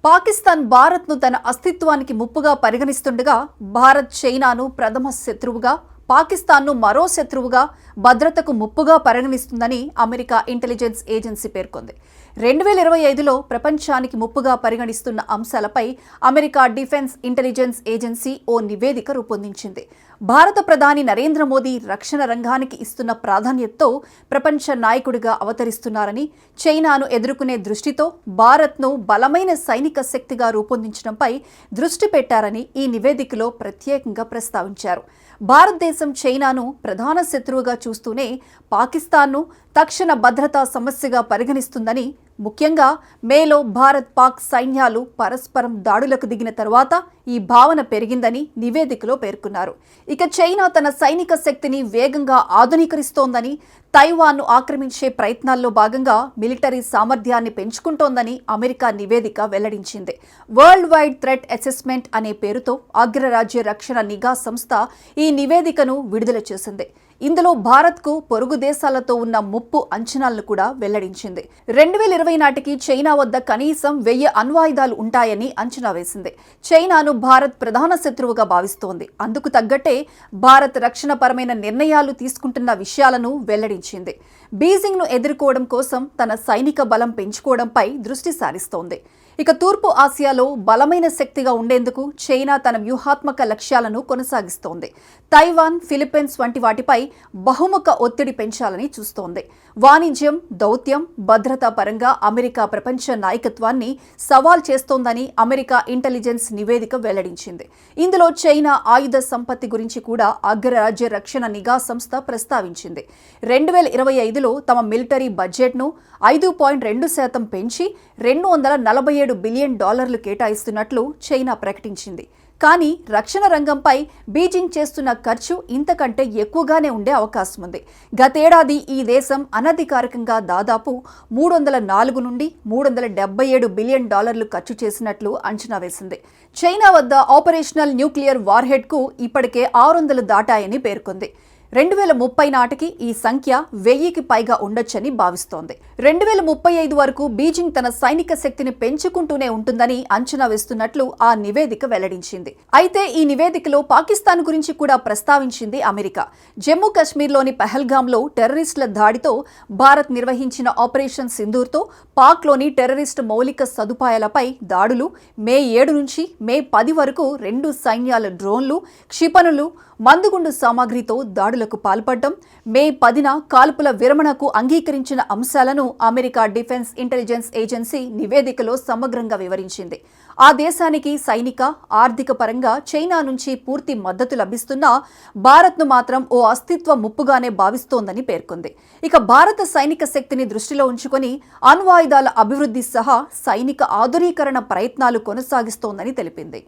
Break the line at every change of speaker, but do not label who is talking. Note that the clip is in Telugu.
పాకిస్తాన్ భారత్ను తన అస్తిత్వానికి ముప్పుగా పరిగణిస్తుండగా భారత్ చైనాను ప్రథమ శత్రువుగా, పాకిస్తాన్ను మరో శత్రువుగా, భద్రతకు ముప్పుగా పరిగణిస్తుందని అమెరికా ఇంటెలిజెన్స్ ఏజెన్సీ పేర్కొంది. 2025లో ప్రపంచానికి ముప్పుగా పరిగణిస్తున్న అంశాలపై అమెరికా డిఫెన్స్ ఇంటెలిజెన్స్ ఏజెన్సీ ఓ నివేదిక రూపొందించింది. భారత ప్రధాని నరేంద్ర మోదీ రక్షణ రంగానికి ఇస్తున్న ప్రాధాన్యతతో ప్రపంచ నాయకుడిగా అవతరిస్తున్నారని, చైనాను ఎదుర్కొనే దృష్టితో భారత్ను బలమైన సైనిక శక్తిగా రూపొందించడంపై దృష్టి పెట్టారని ఈ నివేదికలో ప్రత్యేకంగా ప్రస్తావించారు. భారతదేశం చైనాను ప్రధాన శత్రువుగా చూస్తూనే పాకిస్తాన్ను తక్షణ భద్రతా సమస్యగా పరిగణిస్తుందని, ముఖ్యంగా మేలో భారత్ పాక్ సైన్యాలు పరస్పరం దాడులకు దిగిన తర్వాత ఈ భావన పెరిగిందని నివేదికలో పేర్కొన్నారు. ఇక చైనా తన సైనిక శక్తిని వేగంగా ఆధునీకరిస్తోందని, తైవాన్ను ఆక్రమించే ప్రయత్నాల్లో భాగంగా మిలిటరీ సామర్థ్యాన్ని పెంచుకుంటోందని అమెరికా నివేదిక వెల్లడించింది. వరల్డ్ వైడ్ థ్రెట్ అసెస్మెంట్ అనే పేరుతో అగ్రరాజ్య రక్షణ నిఘా సంస్థ ఈ నివేదికను విడుదల చేసింది. ఇందులో భారత్కు పొరుగు దేశాలతో ఉన్న ముప్పు అంచనాలను కూడా వెల్లడించింది. 2020 నాటికి చైనా వద్ద కనీసం 1000 అణ్వాయుధాలు ఉంటాయని అంచనా వేసింది. చైనాను భారత్ ప్రధాన శత్రువుగా భావిస్తోంది. అందుకు తగ్గట్టే భారత్ రక్షణపరమైన నిర్ణయాలు తీసుకుంటున్న విషయాలను వెల్లడించింది. బీజింగ్ను ఎదుర్కోవడం కోసం తన సైనిక బలం పెంచుకోవడంపై దృష్టి సారిస్తోంది. ఇక తూర్పు ఆసియాలో బలమైన శక్తిగా ఉండేందుకు చైనా తన వ్యూహాత్మక లక్ష్యాలను కొనసాగిస్తోంది. తైవాన్, ఫిలిప్పీన్స్ వంటి వాటిపై బహుముఖ ఒత్తిడి పెంచాలని చూస్తోంది. వాణిజ్యం, దౌత్యం, భద్రతా పరంగా అమెరికా ప్రపంచ నాయకత్వాన్ని సవాల్ చేస్తోందని అమెరికా ఇంటెలిజెన్స్ నివేదిక వెల్లడించింది. ఇందులో చైనా ఆయుధ సంపత్తి గురించి కూడా అగ్రరాజ్య రక్షణ నిఘా సంస్థ ప్రస్తావించింది. 2025లో తమ మిలిటరీ బడ్జెట్ను 5.2% పెంచి $247 బిలియన్ కేటాయిస్తున్నట్లు చైనా ప్రకటించింది. కానీ రక్షణ రంగంపై బీజింగ్ చేస్తున్న ఖర్చు ఇంతకంటే ఎక్కువగానే ఉండే అవకాశం ఉంది. గతేడాది ఈ దేశం అనధికారికంగా దాదాపు $304 నుండి $377 బిలియన్ ఖర్చు చేసినట్లు అంచనా వేసింది. చైనా వద్ద ఆపరేషనల్ న్యూక్లియర్ వార్హెడ్కు ఇప్పటికే 600 దాటాయని పేర్కొంది. 2030 నాటికి ఈ సంఖ్య 1000కి పైగా ఉండొచ్చని భావిస్తోంది. 2035 వరకు బీజింగ్ తన సైనిక శక్తిని పెంచుకుంటూనే ఉంటుందని అంచనా వేస్తున్నట్లు ఆ నివేదిక వెల్లడించింది. అయితే ఈ నివేదికలో పాకిస్తాన్ గురించి కూడా ప్రస్తావించింది అమెరికా. జమ్మూ కాశ్మీర్లోని పహల్గామ్లో టెర్రరిస్టుల దాడితో భారత్ నిర్వహించిన ఆపరేషన్ సింధూర్తో పాక్లోని టెర్రరిస్టు మౌలిక సదుపాయాలపై దాడులు మే 7 నుంచి మే 10 వరకు 2 సైన్యాల డ్రోన్లు, క్షిపణులు, మందుగుండు సామాగ్రితో దాడులకు పాల్పడడం, మే 10న కాల్పుల విరమణకు అంగీకరించిన అంశాలను అమెరికా డిఫెన్స్ ఇంటెలిజెన్స్ ఏజెన్సీ నివేదికలో సమగ్రంగా వివరించింది. ఆ దేశానికి సైనిక, ఆర్థిక పరంగా చైనా నుంచి పూర్తి మద్దతు లభిస్తున్నా భారత్ను మాత్రం ఓ అస్తిత్వ ముప్పుగానే భావిస్తోందని పేర్కొంది. ఇక భారత సైనిక శక్తిని దృష్టిలో ఉంచుకొని అణ్వాయుధాల అభివృద్ధి సహా సైనిక ఆధునీకరణ ప్రయత్నాలు కొనసాగిస్తోందని తెలిపింది.